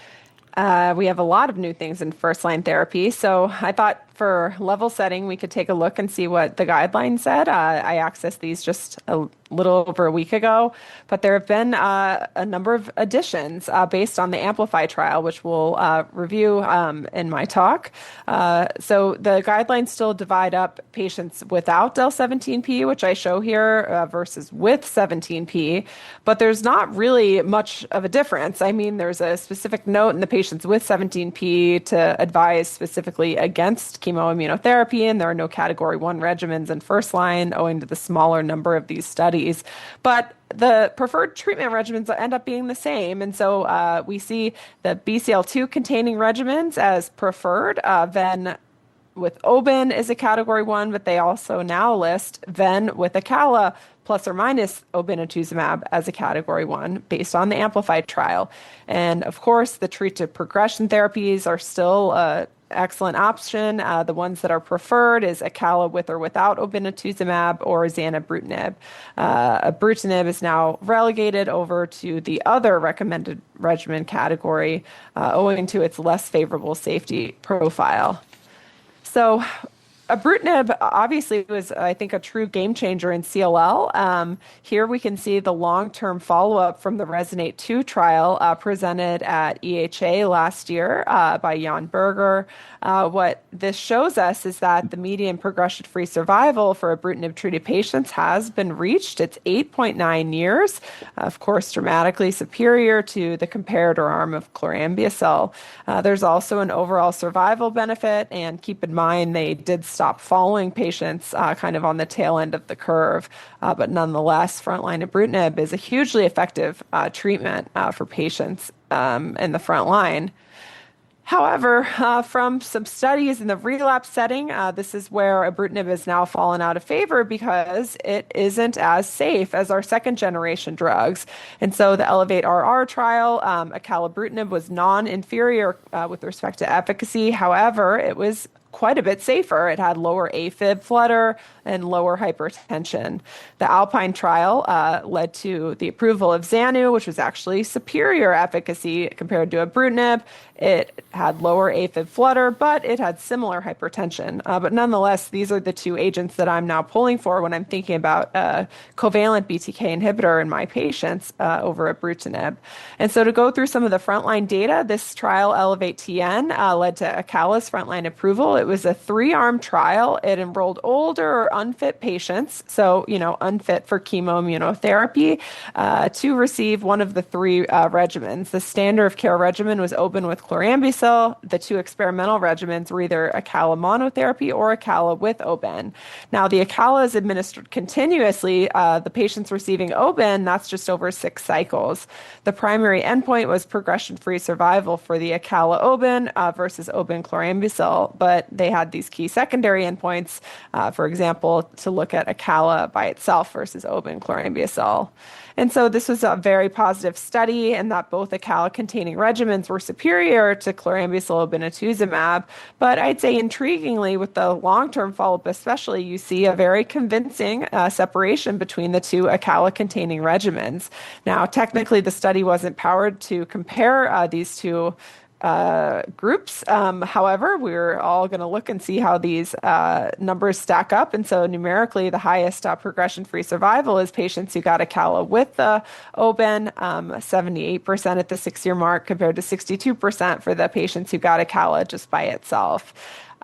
We have a lot of new things in first-line therapy. So I thought for level setting, we could take a look and see what the guidelines said. I accessed these just a little over a week ago, but there have been a number of additions based on the Amplify trial, which we'll review in my talk. So the guidelines still divide up patients without del17p, which I show here, versus with 17p, but there's not really much of a difference. I mean, there's a specific note in the patients with 17p to advise specifically against chemoimmunotherapy, and there are no category 1 regimens in first line owing to the smaller number of these studies. But the preferred treatment regimens end up being the same. And so we see the BCL2 containing regimens as preferred. Then with Oben is a category 1, but they also now list Ven with Acala plus or minus obinutuzumab as a category 1 based on the Amplify trial. And of course, the treat to progression therapies are still excellent option. The ones that are preferred is Acala with or without obinutuzumab or zanubrutinib. Ibrutinib is now relegated over to the other recommended regimen category owing to its less favorable safety profile. So ibrutinib obviously was, I think, a true game changer in CLL. Here we can see the long-term follow-up from the Resonate-2 trial presented at EHA last year by Jan Berger. What this shows us is that the median progression-free survival for ibrutinib-treated patients has been reached. It's 8.9 years, of course, dramatically superior to the comparator arm of chlorambucil. There's also an overall survival benefit, and keep in mind they did stop following patients kind of on the tail end of the curve. But nonetheless, frontline ibrutinib is a hugely effective treatment for patients in the front line. However, from some studies in the relapse setting, this is where ibrutinib has now fallen out of favor because it isn't as safe as our second generation drugs. And so the Elevate RR trial, acalabrutinib was non-inferior with respect to efficacy. However, it was quite a bit safer. It had lower AFib flutter and lower hypertension. The Alpine trial led to the approval of Xanu, which was actually superior efficacy compared to ibrutinib. It had lower AFib flutter, but it had similar hypertension. But nonetheless, these are the two agents that I'm now pulling for when I'm thinking about a covalent BTK inhibitor in my patients over ibrutinib. And so to go through some of the frontline data, this trial, Elevate TN, led to Acala's frontline approval. It was a 3-arm trial. It enrolled older or unfit patients, so, unfit for chemoimmunotherapy, to receive one of the 3 regimens. The standard of care regimen was Oben with chlorambucil. The 2 experimental regimens were either Acala monotherapy or Acala with Oben. Now, the Acala is administered continuously. The patients receiving Oben, that's just over 6 cycles. The primary endpoint was progression-free survival for the Acala Oben versus Oben chlorambucil, but they had these key secondary endpoints, for example, to look at Acala by itself versus Oben chlorambucil. And so this was a very positive study in that both Acala-containing regimens were superior to chlorambucil obinutuzumab. But I'd say intriguingly, with the long-term follow-up especially, you see a very convincing separation between the 2 Acala-containing regimens. Now, technically, the study wasn't powered to compare these 2 groups. However, we're all going to look and see how these numbers stack up. And so numerically, the highest progression-free survival is patients who got Acala with the Oben, 78% at the 6-year mark compared to 62% for the patients who got Acala just by itself.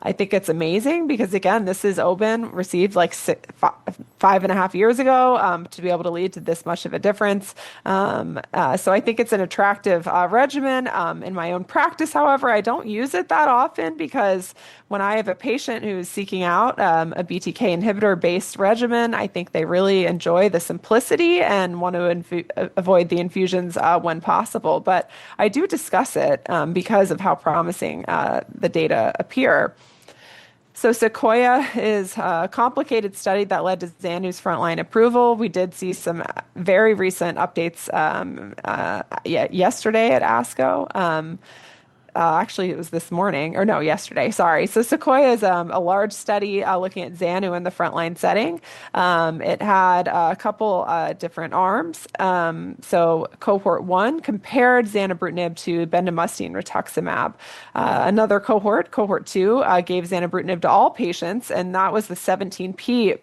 I think it's amazing because, again, this is Oben received like 5.5 years ago, to be able to lead to this much of a difference. So I think it's an attractive regimen. In my own practice, however, I don't use it that often because when I have a patient who's seeking out a BTK inhibitor-based regimen, I think they really enjoy the simplicity and want to avoid the infusions when possible. But I do discuss it because of how promising the data appear. So Sequoia is a complicated study that led to Zanu's frontline approval. We did see some very recent updates yesterday at ASCO. Actually, it was this morning, or no, yesterday, sorry. So Sequoia is a large study looking at Xanu in the frontline setting. It had a couple different arms. So cohort 1 compared zanubrutinib to bendamustine rituximab. Another cohort 2, gave zanubrutinib to all patients, and that was the 17P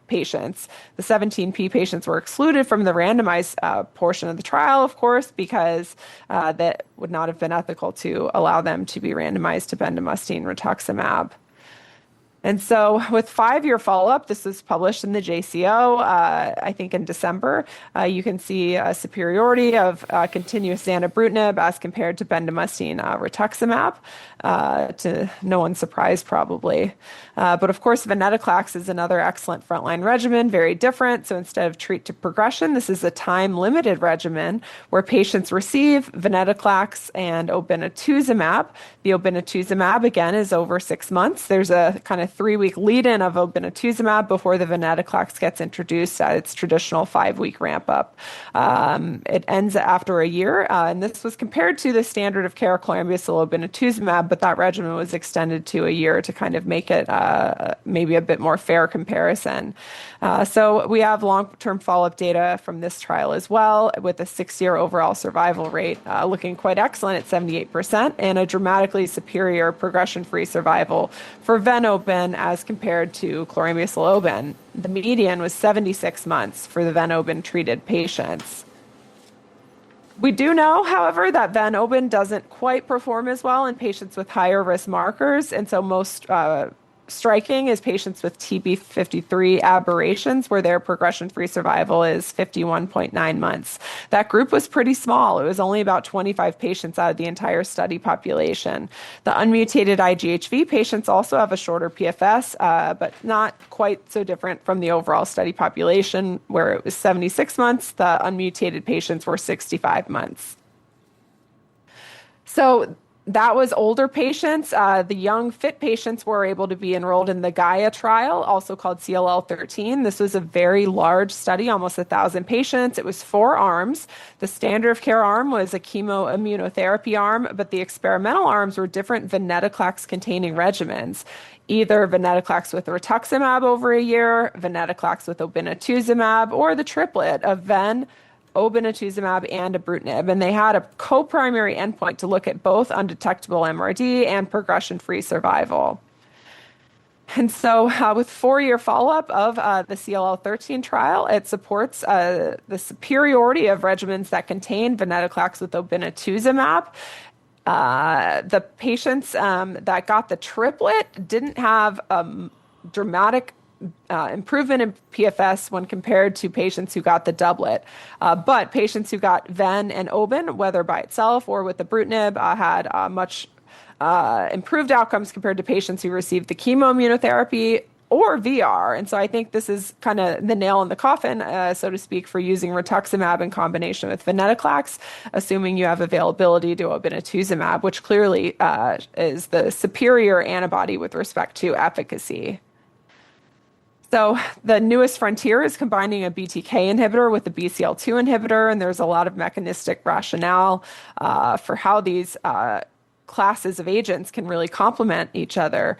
patients. The 17P patients were excluded from the randomized portion of the trial, of course, because that would not have been ethical to allow them to be randomized to bendamustine rituximab. And so with 5-year follow-up, this was published in the JCO, I think in December, you can see a superiority of continuous zanubrutinib as compared to bendamustine rituximab, to no one's surprise probably. But of course, venetoclax is another excellent frontline regimen, very different. So instead of treat to progression, this is a time-limited regimen where patients receive venetoclax and obinutuzumab. The obinutuzumab, again, is over 6 months. There's a kind of 3-week lead-in of obinutuzumab before the venetoclax gets introduced at its traditional 5-week ramp-up. It ends after a year, and this was compared to the standard of care chlorambucil obinutuzumab, but that regimen was extended to a year to kind of make it maybe a bit more fair comparison. So we have long-term follow-up data from this trial as well, with a 6-year overall survival rate looking quite excellent at 78% and a dramatically superior progression-free survival for Ven-Oben as compared to chlorambucil Oben. The median was 76 months for the Ven-Oben treated patients. We do know, however, that Ven-Oben doesn't quite perform as well in patients with higher risk markers, and so most striking is patients with TP53 aberrations, where their progression-free survival is 51.9 months. That group was pretty small. It was only about 25 patients out of the entire study population. The unmutated IGHV patients also have a shorter PFS, but not quite so different from the overall study population, where it was 76 months. The unmutated patients were 65 months. So that was older patients. The young fit patients were able to be enrolled in the Gaia trial, also called CLL13. This was a very large study, almost 1,000 patients. It was 4 arms. The standard of care arm was a chemoimmunotherapy arm, but the experimental arms were different venetoclax-containing regimens. Either venetoclax with rituximab over a year, venetoclax with obinutuzumab, or the triplet of obinutuzumab and ibrutinib, and they had a co-primary endpoint to look at both undetectable MRD and progression-free survival. And so with 4-year follow-up of the CLL13 trial, it supports the superiority of regimens that contain venetoclax with obinutuzumab. The patients that got the triplet didn't have dramatic improvement in PFS when compared to patients who got the doublet. But patients who got Ven and Oben, whether by itself or with ibrutinib, had much improved outcomes compared to patients who received the chemoimmunotherapy or VR. And so I think this is kind of the nail in the coffin, so to speak, for using rituximab in combination with venetoclax, assuming you have availability to obinutuzumab, which clearly is the superior antibody with respect to efficacy. So the newest frontier is combining a BTK inhibitor with a BCL2 inhibitor, and there's a lot of mechanistic rationale for how these classes of agents can really complement each other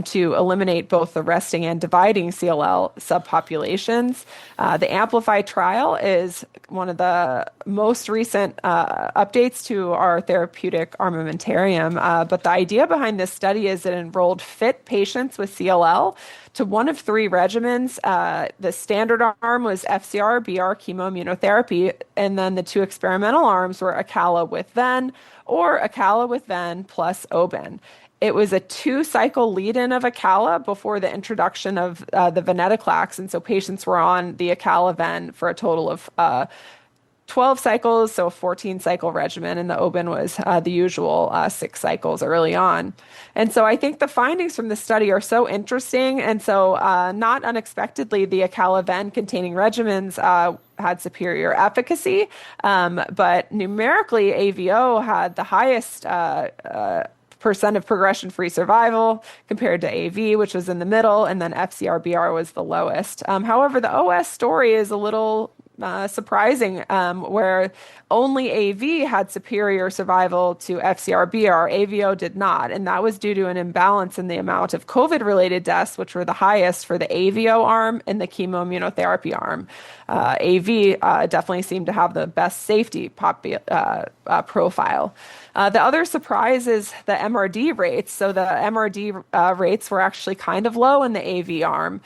to eliminate both the resting and dividing CLL subpopulations. The Amplify trial is one of the most recent updates to our therapeutic armamentarium, but the idea behind this study is it enrolled fit patients with CLL to one of 3 regimens. The standard arm was FCR, BR chemoimmunotherapy, and then the 2 experimental arms were Acala with Ven or Acala with Ven plus Oben. it was a 2-cycle lead-in of Acala before the introduction of the venetoclax. And so patients were on the Acala-ven for a total of 12 cycles, so a 14-cycle regimen, and the Oben was the usual 6 cycles early on. And so I think the findings from the study are so interesting, and so not unexpectedly, the Acala-ven containing regimens had superior efficacy, but numerically, AVO had the highest percent of progression-free survival compared to AV, which was in the middle, and then FCR-BR was the lowest. However, the OS story is a little surprising, where only AV had superior survival to FCR-BR, AVO did not, and that was due to an imbalance in the amount of COVID-related deaths, which were the highest for the AVO arm and the chemoimmunotherapy arm. AV definitely seemed to have the best safety profile. The other surprise is the MRD rates. So the MRD rates were actually kind of low in the AV arm.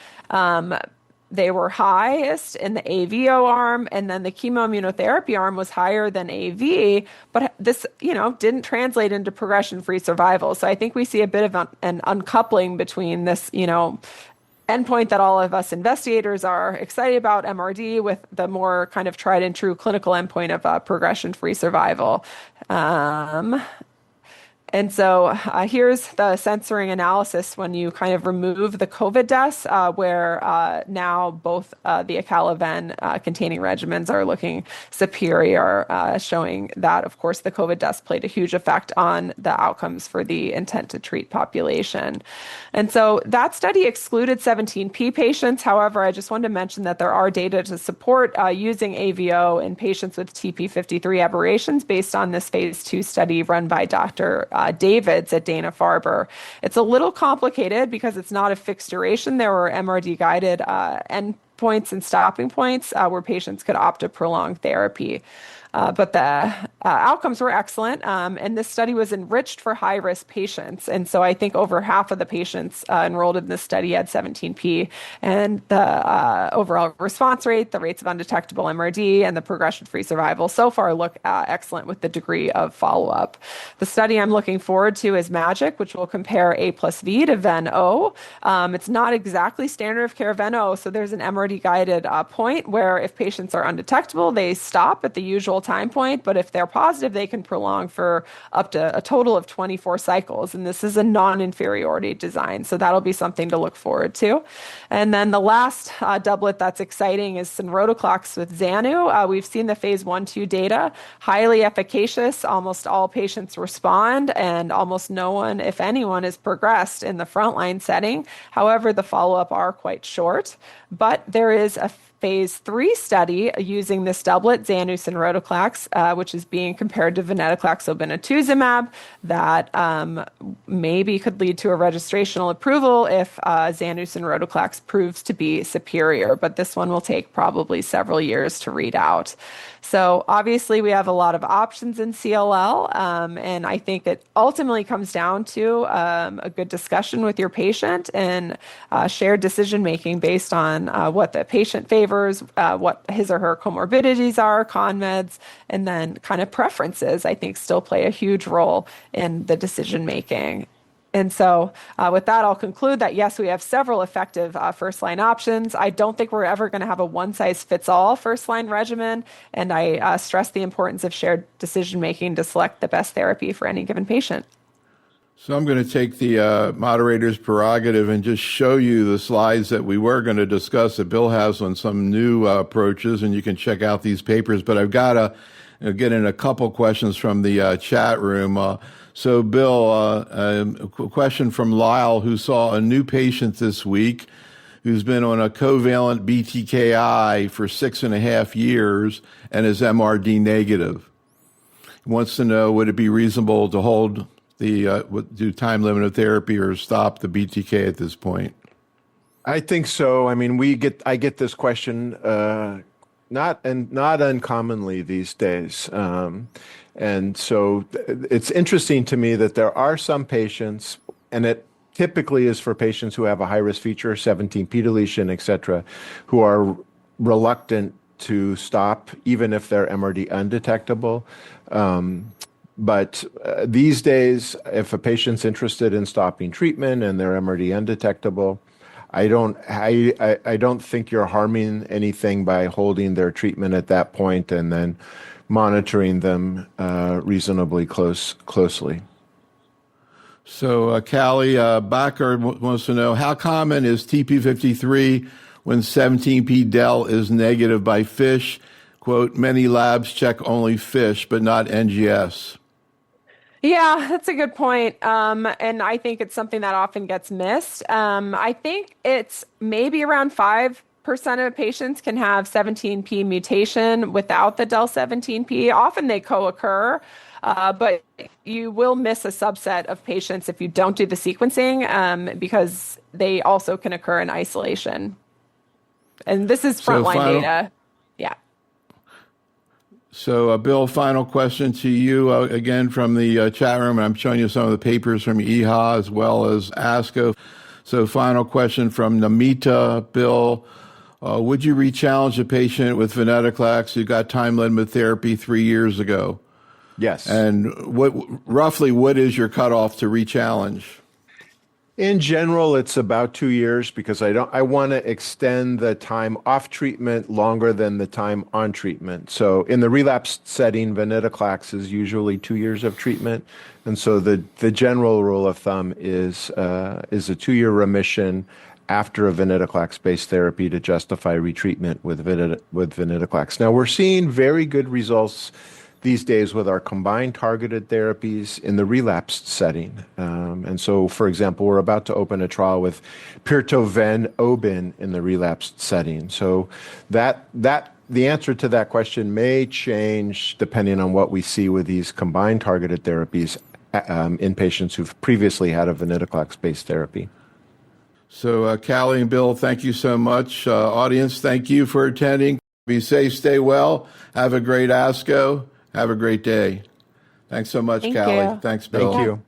They were highest in the AVO arm, and then the chemoimmunotherapy arm was higher than AV, but this, didn't translate into progression-free survival. So I think we see a bit of an uncoupling between this, endpoint that all of us investigators are excited about, MRD, with the more kind of tried and true clinical endpoint of progression-free survival. And so here's the censoring analysis when you kind of remove the COVID deaths, where now both the Acala-ven containing regimens are looking superior, showing that, of course, the COVID deaths played a huge effect on the outcomes for the intent to treat population. And so that study excluded 17P patients. However, I just wanted to mention that there are data to support using AVO in patients with TP53 aberrations based on this phase 2 study run by Dr. Davids at Dana-Farber. It's a little complicated because it's not a fixed duration. There were MRD-guided endpoints and stopping points where patients could opt to prolong therapy. But the outcomes were excellent, and this study was enriched for high-risk patients. And so I think over half of the patients enrolled in this study had 17P, and the overall response rate, the rates of undetectable MRD, and the progression-free survival so far look excellent with the degree of follow-up. The study I'm looking forward to is MAGIC, which will compare A plus V to Ven-O. It's not exactly standard of care Ven-O, so there's an MRD-guided point where if patients are undetectable, they stop at the usual time point, but if they're positive, they can prolong for up to a total of 24 cycles. And this is a non-inferiority design, so that'll be something to look forward to. And then the last doublet that's exciting is sonrotoclax with Xanu. We've seen the phase 1/2 data, highly efficacious. Almost all patients respond, and almost no one, if anyone, is progressed in the frontline setting. However, the follow-up are quite short, but there is a phase 3 study using this doublet, Xanu sonrotoclax, which is being compared to venetoclax obinutuzumab, that maybe could lead to a registrational approval if Xanu sonrotoclax proves to be superior. But this one will take probably several years to read out. So obviously we have a lot of options in CLL, and I think it ultimately comes down to a good discussion with your patient and shared decision-making based on what the patient favors, what his or her comorbidities are, con meds, and then kind of preferences, I think, still play a huge role in the decision-making. And so with that, I'll conclude that, yes, we have several effective first-line options. I don't think we're ever going to have a one-size-fits-all first-line regimen, and I stress the importance of shared decision-making to select the best therapy for any given patient. So I'm going to take the moderator's prerogative and just show you the slides that we were going to discuss that Bill has on some new approaches, and you can check out these papers. But I've got to get in a couple questions from the chat room. So, Bill, a question from Lyle, who saw a new patient this week who's been on a covalent BTKI for 6.5 years and is MRD negative. He wants to know, would it be reasonable to hold do time-limited therapy or stop the BTK at this point? I think so. I mean, I get this question not uncommonly these days. And so it's interesting to me that there are some patients, and it typically is for patients who have a high-risk feature, 17p deletion, et cetera, who are reluctant to stop, even if they're MRD undetectable. But these days, if a patient's interested in stopping treatment and they're MRD undetectable, I don't think you're harming anything by holding their treatment at that point and then monitoring them reasonably closely. So, Callie Bacher wants to know, how common is TP53 when 17p del is negative by FISH? Quote, many labs check only FISH, but not NGS. Yeah, that's a good point. And I think it's something that often gets missed. I think it's maybe around 5% of patients can have 17p mutation without the del 17p. Often they co-occur, but you will miss a subset of patients if you don't do the sequencing, because they also can occur in isolation. And this is frontline data. Yeah. So, Bill, final question to you again from the chat room. I'm showing you some of the papers from EHA as well as ASCO. So, final question from Namita. Bill, would you re-challenge a patient with venetoclax who got time-limited therapy 3 years ago? Yes. And roughly what is your cutoff to re-challenge? In general, it's about 2 years because I want to extend the time off treatment longer than the time on treatment. So in the relapsed setting, venetoclax is usually 2 years of treatment. And so the general rule of thumb is a 2-year remission after a venetoclax-based therapy to justify retreatment with venetoclax. Now, we're seeing very good results these days with our combined targeted therapies in the relapsed setting. And so, for example, we're about to open a trial with pirtobrutinib in the relapsed setting. So the answer to that question may change depending on what we see with these combined targeted therapies in patients who've previously had a venetoclax-based therapy. So, Callie and Bill, thank you so much. Audience, thank you for attending. Be safe, stay well. Have a great ASCO. Have a great day. Thanks so much, Thank Callie. you. Thanks, Bill. Thank you.